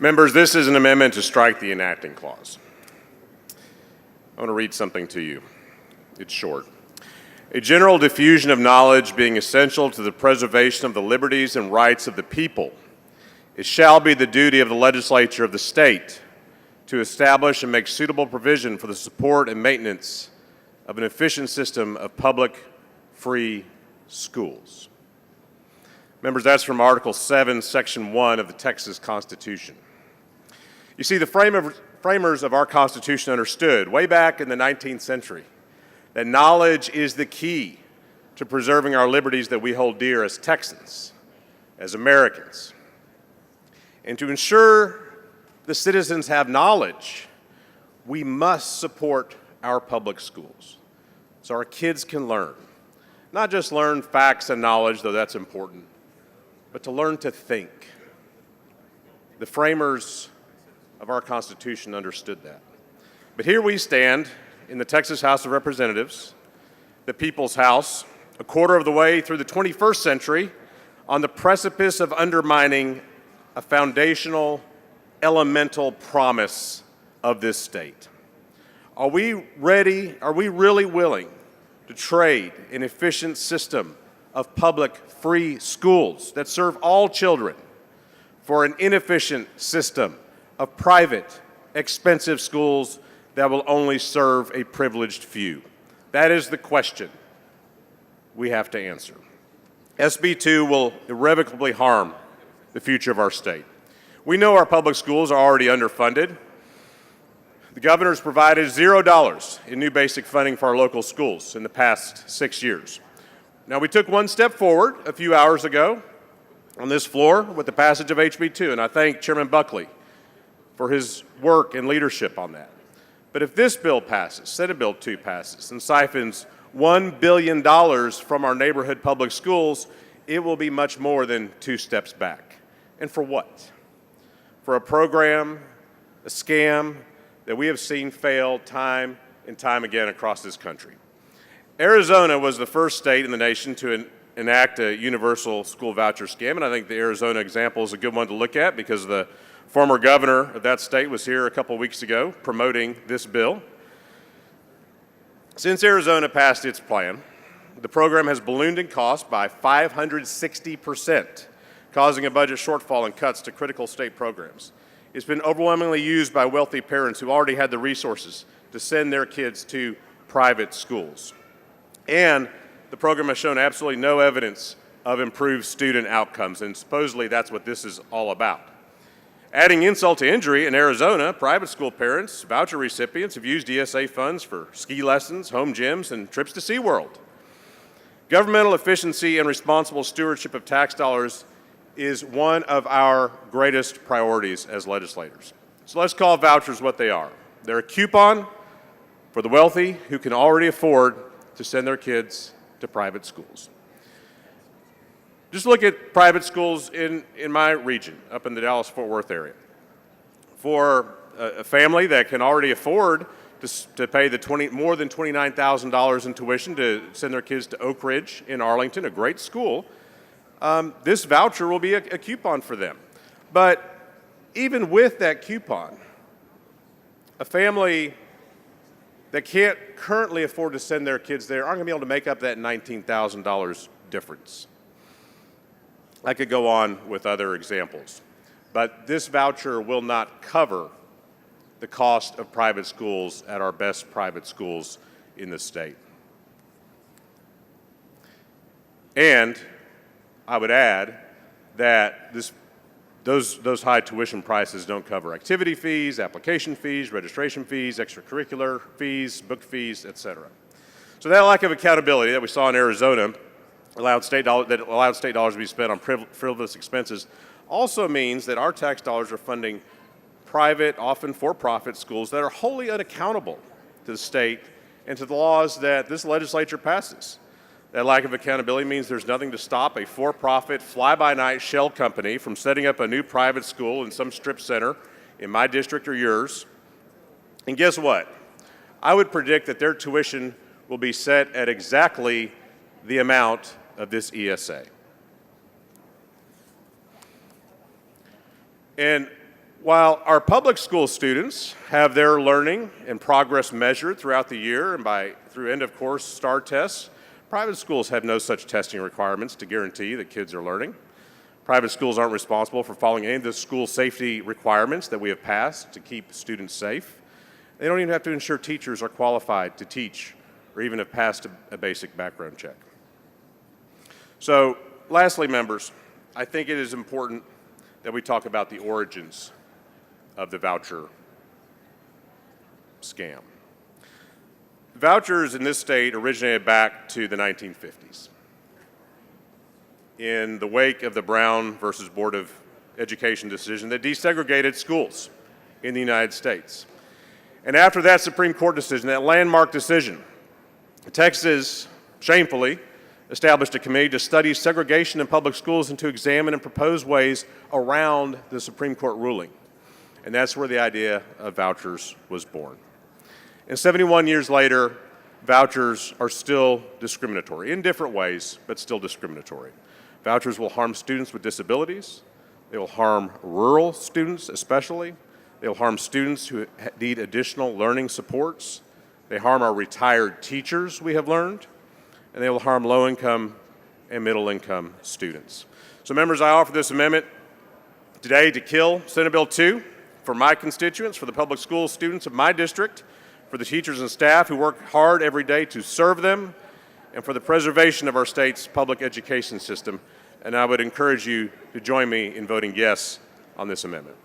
Members, this is an amendment to strike the enacting clause. I want to read something to you. It's short. A general diffusion of knowledge being essential to the preservation of the liberties and rights of the people, it shall be the duty of the legislature of the state to establish and make suitable provision for the support and maintenance of an efficient system of public free schools. Members, that's from Article 7, Section 1 of the Texas Constitution. You see, the framers of our Constitution understood way back in the 19th century that knowledge is the key to preserving our liberties that we hold dear as Texans, as Americans. And to ensure the citizens have knowledge, we must support our public schools so our kids can learn. Not just learn facts and knowledge, though that's important, but to learn to think. The framers of our Constitution understood that. But here we stand in the Texas House of Representatives, the People's House, a quarter of the way through the 21st century, on the precipice of undermining a foundational, elemental promise of this state. Are we ready, are we really willing to trade an efficient system of public free schools that serve all children for an inefficient system of private, expensive schools that will only serve a privileged few? That is the question we have to answer. SB2 will irrevocably harm the future of our state. We know our public schools are already underfunded. The governor's provided $0 in new basic funding for our local schools in the past 6 years. Now, we took one step forward a few hours ago on this floor with the passage of HB2, and I thank Chairman Buckley for his work and leadership on that. But if this bill passes, Senate Bill 2 passes, and siphons $1 billion from our neighborhood public schools, it will be much more than 2 steps back. And for what? For a program, a scam that we have seen fail time and time again across this country. Arizona was the first state in the nation to enact a universal school voucher scam, and I think the Arizona example is a good one to look at because the former governor of that state was here a couple weeks ago promoting this bill. Since Arizona passed its plan, the program has ballooned in cost by 560%, causing a budget shortfall and cuts to critical state programs. It's been overwhelmingly used by wealthy parents who already had the resources to send their kids to private schools. And the program has shown absolutely no evidence of improved student outcomes, and supposedly that's what this is all about. Adding insult to injury, in Arizona, private school parents, voucher recipients have used ESA funds for ski lessons, home gyms, and trips to SeaWorld. Governmental efficiency and responsible stewardship of tax dollars is one of our greatest priorities as legislators. So let's call vouchers what they are. They're a coupon for the wealthy who can already afford to send their kids to private schools. Just look at private schools in my region, up in the Dallas-Fort Worth area. For a family that can already afford to pay more than $29,000 in tuition to send their kids to Oak Ridge in Arlington, a great school, this voucher will be a coupon for them. But even with that coupon, a family that can't currently afford to send their kids there aren't going to be able to make up that $19,000 difference. I could go on with other examples, but this voucher will not cover the cost of private schools at our best private schools in the state. And I would add that those high tuition prices don't cover activity fees, application fees, registration fees, extracurricular fees, book fees, etc. So that lack of accountability that we saw in Arizona that allowed state dollars to be spent on frivolous expenses also means that our tax dollars are funding private, often for-profit schools that are wholly unaccountable to the state and to the laws that this legislature passes. That lack of accountability means there's nothing to stop a for-profit, fly-by-night shell company from setting up a new private school in some strip center in my district or yours. And guess what? I would predict that their tuition will be set at exactly the amount of this ESA. And While our public school students have their learning and progress measured throughout the year and through end-of-course STAR tests, private schools have no such testing requirements to guarantee that kids are learning. Private schools aren't responsible for following any of the school safety requirements that we have passed to keep students safe. They don't even have to ensure teachers are qualified to teach or even have passed a basic background check. So, lastly, members, I think it is important that we talk about the origins of the voucher scam. Vouchers in this state originated back to the 1950s. In the wake of the Brown versus Board of Education decision that desegregated schools in the United States. And after that Supreme Court decision, that landmark decision, Texas shamefully established a committee to study segregation in public schools and to examine and propose ways around the Supreme Court ruling. And that's where the idea of vouchers was born. And 71 years later, vouchers are still discriminatory, in different ways, but still discriminatory. Vouchers will harm students with disabilities. They will harm rural students especially. They will harm students who need additional learning supports. They harm our retired teachers, we have learned. And they will harm low-income and middle-income students. So members, I offer this amendment today to kill Senate Bill 2 for my constituents, for the public school students of my district, for the teachers and staff who work hard every day to serve them, and for the preservation of our state's public education system. And I would encourage you to join me in voting yes on this amendment.